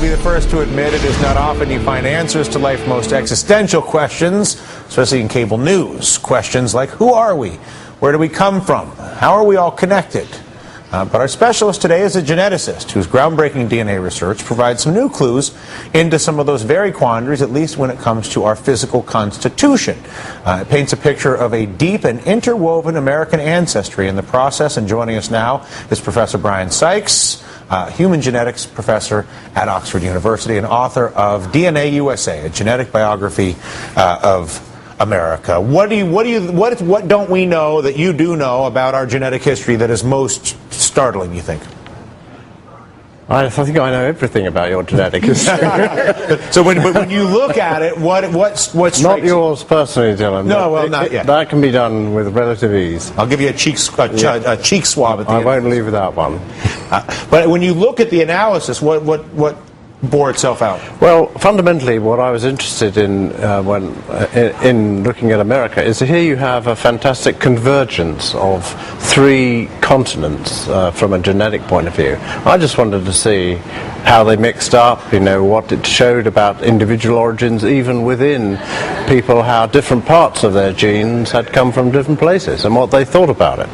be the first to admit it is not often you find answers to life's most existential questions, especially in cable news. Questions like, who are we? Where do we come from? How are we all connected? But our specialist today is a geneticist whose groundbreaking DNA research provides some new clues into some of those very quandaries, at least when it comes to our physical constitution. It paints a picture of a deep and interwoven American ancestry in the process, and joining us now is Professor Bryan Sykes, human genetics professor at Oxford University and author of DNA USA, a genetic biography of America. What don't we know that you do know about our genetic history that is most startling, you think? I think I know everything about your genetic history. So when you look at it, what's not yours personally, Dylan? No, well, not yet. That can be done with relative ease. I'll give you a cheek swab at the end. I won't leave without one. But when you look at the analysis, what bore itself out? Well, fundamentally, what I was interested in in looking at America is that here you have a fantastic convergence of three continents from a genetic point of view. I just wanted to see how they mixed up, what it showed about individual origins, even within people, how different parts of their genes had come from different places and what they thought about it.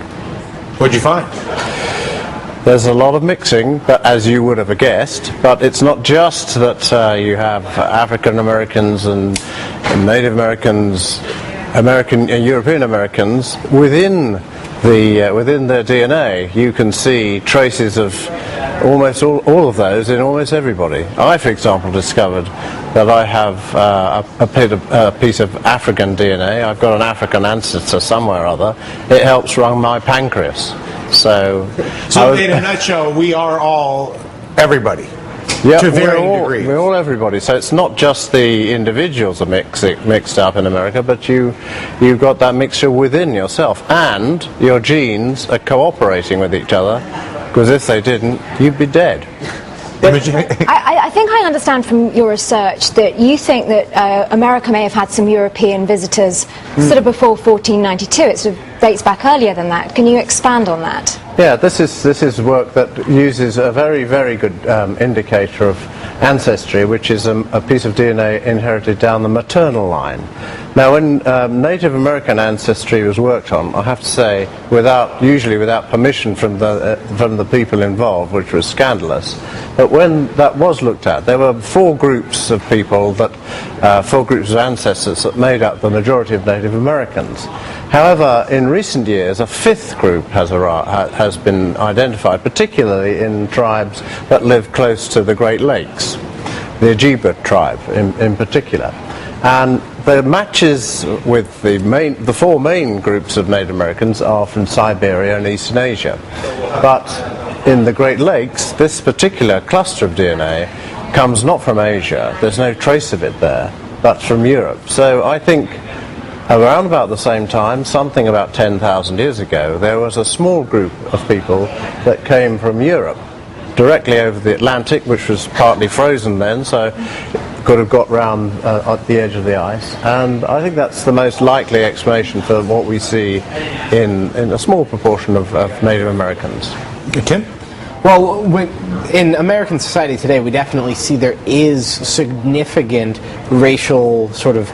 What'd you find? There's a lot of mixing, but as you would have guessed, but it's not just that you have African Americans and Native Americans, American and European Americans. Within their DNA, you can see traces of almost all of those in almost everybody. I, for example, discovered that I have a piece of African DNA. I've got an African ancestor somewhere or other. It helps run my pancreas. So in a nutshell, we are all everybody. Yeah, to varying degrees. We're all everybody. So it's not just the individuals are mixed up in America, but you've got that mixture within yourself, and your genes are cooperating with each other, because if they didn't, you'd be dead. I think I understand from your research that you think that America may have had some European visitors sort of before 1492. It sort of dates back earlier than that. Can you expand on that? Yeah, this is work that uses a very, very good indicator of ancestry, which is a piece of DNA inherited down the maternal line. Now, when Native American ancestry was worked on, I have to say, usually without permission from the people involved, which was scandalous. But when that was looked at, there were four groups of people, four groups of ancestors that made up the majority of Native Americans. However, in recent years, a fifth group has been identified, particularly in tribes that live close to the Great Lakes, the Ojibwa tribe in particular. And the matches with the four main groups of Native Americans are from Siberia and Eastern Asia. But in the Great Lakes, this particular cluster of DNA comes not from Asia, there's no trace of it there, but from Europe. So I think around about the same time, something about 10,000 years ago, there was a small group of people that came from Europe, directly over the Atlantic, which was partly frozen then, so could have got round at the edge of the ice. And I think that's the most likely explanation for what we see in a small proportion of Native Americans. Tim? Well, in American society today, we definitely see there is significant racial sort of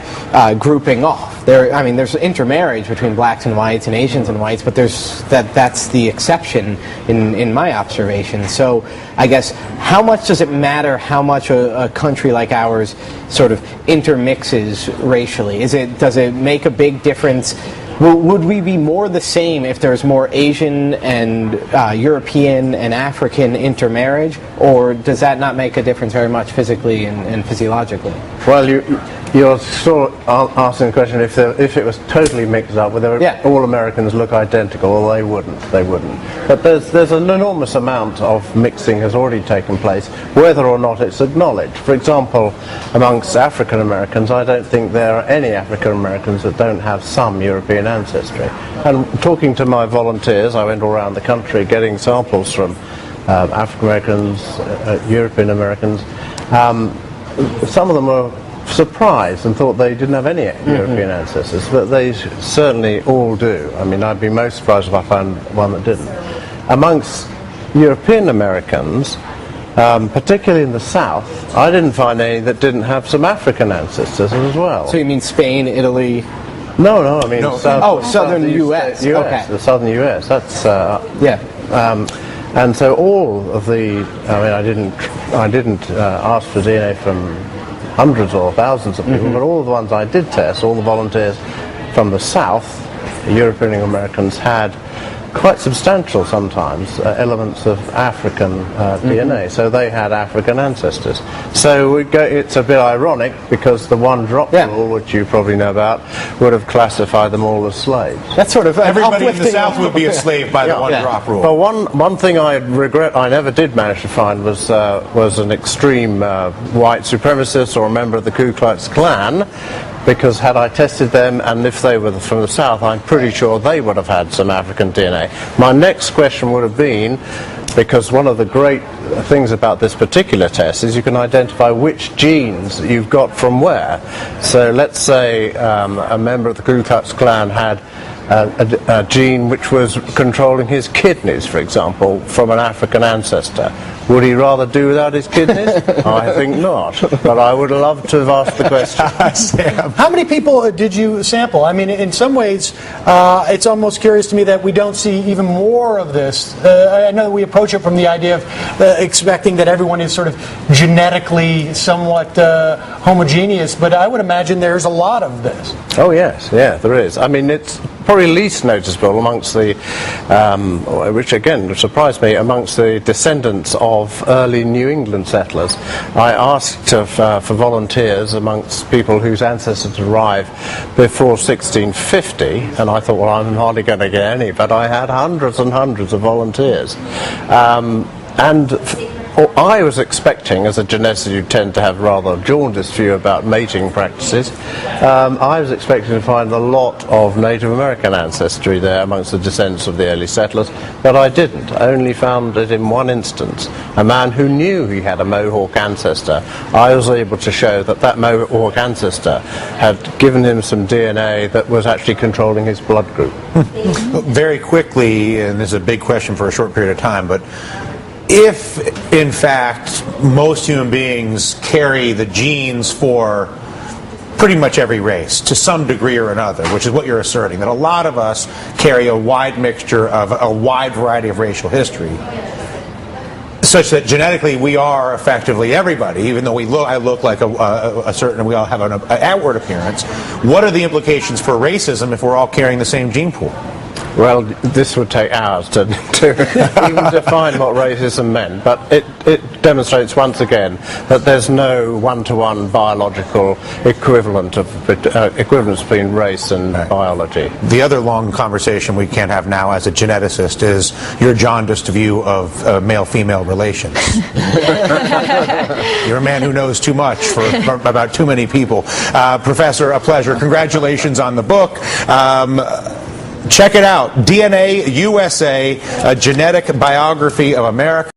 grouping off. There's intermarriage between blacks and whites and Asians and whites, but that's the exception in my observation. So I guess, how much does it matter how much a country like ours sort of intermixes racially? Does it make a big difference? Would we be more the same if there's more Asian and European and African intermarriage, or does that not make a difference very much physically and physiologically? Well, you're sort of asking the question if it was totally mixed up, whether all Americans look identical. Well, they wouldn't. But there's an enormous amount of mixing has already taken place, whether or not it's acknowledged. For example, amongst African Americans, I don't think there are any African Americans that don't have some European ancestry. And talking to my volunteers, I went all around the country getting samples from African Americans, European Americans. Some of them were surprised and thought they didn't have any European ancestors, but they certainly all do. I mean, I'd be most surprised if I found one that didn't. Amongst European Americans, particularly in the South, I didn't find any that didn't have some African ancestors as well. So you mean Spain, Italy? No, I mean southern U.S. Okay. The southern U.S. That's yeah. And so all of the, I didn't ask for DNA from hundreds or thousands of people, but all of the ones I did test, all the volunteers from the South, European Americans, had quite substantial sometimes elements of African DNA, so they had African ancestors. So it's a bit ironic because the one-drop rule, which you probably know about, would have classified them all as slaves. That's sort of everybody in the South would be a slave by the one-drop rule. But one thing I regret I never did manage to find was an extreme white supremacist or a member of the Ku Klux Klan, because had I tested them, and if they were from the South, I'm pretty sure they would have had some African DNA. My next question would have been, because one of the great things about this particular test is you can identify which genes you've got from where. So let's say a member of the Ku Klux Klan had a gene which was controlling his kidneys, for example, from an African ancestor. Would he rather do without his kidneys? I think not, but I would love to have asked the question. How many people did you sample? I mean, in some ways, it's almost curious to me that we don't see even more of this. I know that we approach it from the idea of expecting that everyone is sort of genetically somewhat homogeneous, but I would imagine there's a lot of this. Oh yes, yeah, there is. I mean, it's probably least noticeable amongst the, which again surprised me, amongst the descendants of early New England settlers. I asked for volunteers amongst people whose ancestors arrived before 1650, and I thought, well, I'm hardly going to get any, but I had hundreds and hundreds of volunteers. I was expecting, as a geneticist you tend to have rather jaundiced view about mating practices, I was expecting to find a lot of Native American ancestry there amongst the descendants of the early settlers, but I didn't. I only found it in one instance. A man who knew he had a Mohawk ancestor, I was able to show that that Mohawk ancestor had given him some DNA that was actually controlling his blood group. Very quickly, and this is a big question for a short period of time, but if, in fact, most human beings carry the genes for pretty much every race, to some degree or another, which is what you're asserting, that a lot of us carry a wide mixture of a wide variety of racial history, such that genetically we are effectively everybody, even though I look like a certain, we all have an outward appearance. What are the implications for racism if we're all carrying the same gene pool? Well, this would take hours to even define what racism meant, but it demonstrates once again that there's no one-to-one biological equivalence between race and biology. The other long conversation we can't have now as a geneticist is your jaundiced view of male-female relations. You're a man who knows too much for about too many people. Professor, a pleasure. Congratulations on the book. Check it out, DNA USA, a genetic biography of America.